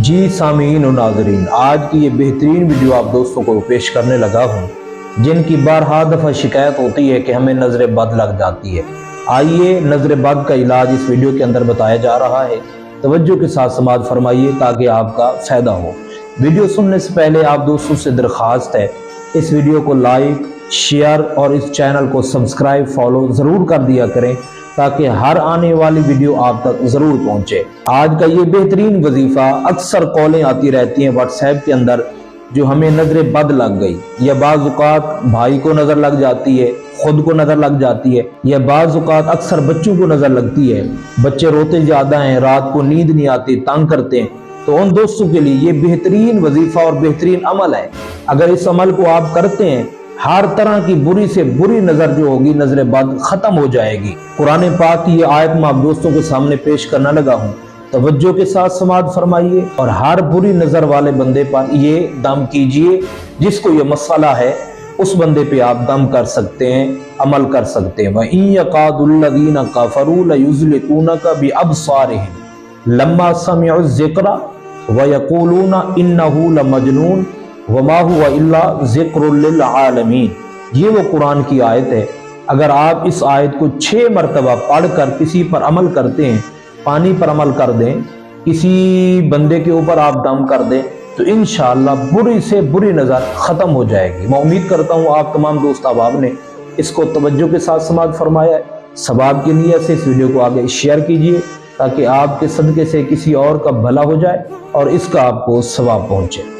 جی سامعین و ناظرین، آج کی یہ بہترین ویڈیو آپ دوستوں کو پیش کرنے لگا ہوں جن کی بارہا دفعہ شکایت ہوتی ہے کہ ہمیں نظر بد لگ جاتی ہے۔ آئیے نظر بد کا علاج اس ویڈیو کے اندر بتایا جا رہا ہے۔ توجہ کے ساتھ سماعت فرمائیے تاکہ آپ کا فائدہ ہو۔ ویڈیو سننے سے پہلے آپ دوستوں سے درخواست ہے اس ویڈیو کو لائک، شیئر اور اس چینل کو سبسکرائب فالو ضرور کر دیا کریں تاکہ ہر آنے والی ویڈیو آپ تک ضرور پہنچے۔ آج کا یہ بہترین وظیفہ، اکثر کالیں آتی رہتی ہیں واٹس ایپ کے اندر جو ہمیں نظر بد لگ گئی، یا بعض اوقات بھائی کو نظر لگ جاتی ہے، خود کو نظر لگ جاتی ہے، یا بعض اوقات اکثر بچوں کو نظر لگتی ہے، بچے روتے زیادہ ہیں، رات کو نیند نہیں آتی، تنگ کرتے ہیں۔ تو ان دوستوں کے لیے یہ بہترین وظیفہ اور بہترین عمل ہے۔ اگر اس عمل کو آپ کرتے ہیں، ہر طرح کی بری سے بری نظر جو ہوگی، نظر بد ختم ہو جائے گی۔ قرآن پاک کی یہ آیت میں آپ دوستوں کے سامنے پیش کرنا لگا ہوں، توجہ کے ساتھ سماعت فرمائیے اور ہر بری نظر والے بندے پر یہ دم کیجئے جس کو یہ مسئلہ ہے، اس بندے پہ آپ دم کر سکتے ہیں، عمل کر سکتے ہیں۔ وَإِن يَكَادُ الَّذِينَ كَفَرُوا لَيُزْلِقُونَكَ بِأَبْصَارِهِمْ لَمَّا سَمِعُوا الذِّكْرَ وَيَقُولُونَ إِنَّهُ لَمَجْنُونٌ وَمَا هُوَ إِلَّا ذِكْرٌ لِّلْعَالَمِينَ۔ یہ وہ قرآن کی آیت ہے۔ اگر آپ اس آیت کو 6 مرتبہ پڑھ کر کسی پر عمل کرتے ہیں، پانی پر عمل کر دیں، کسی بندے کے اوپر آپ دم کر دیں، تو انشاءاللہ بری سے بری نظر ختم ہو جائے گی۔ میں امید کرتا ہوں آپ تمام دوست احباب نے اس کو توجہ کے ساتھ سماعت فرمایا ہے۔ ثواب کے لیے سے اس ویڈیو کو آگے شیئر کیجئے تاکہ آپ کے صدقے سے کسی اور کا بھلا ہو جائے اور اس کا آپ کو ثواب پہنچے۔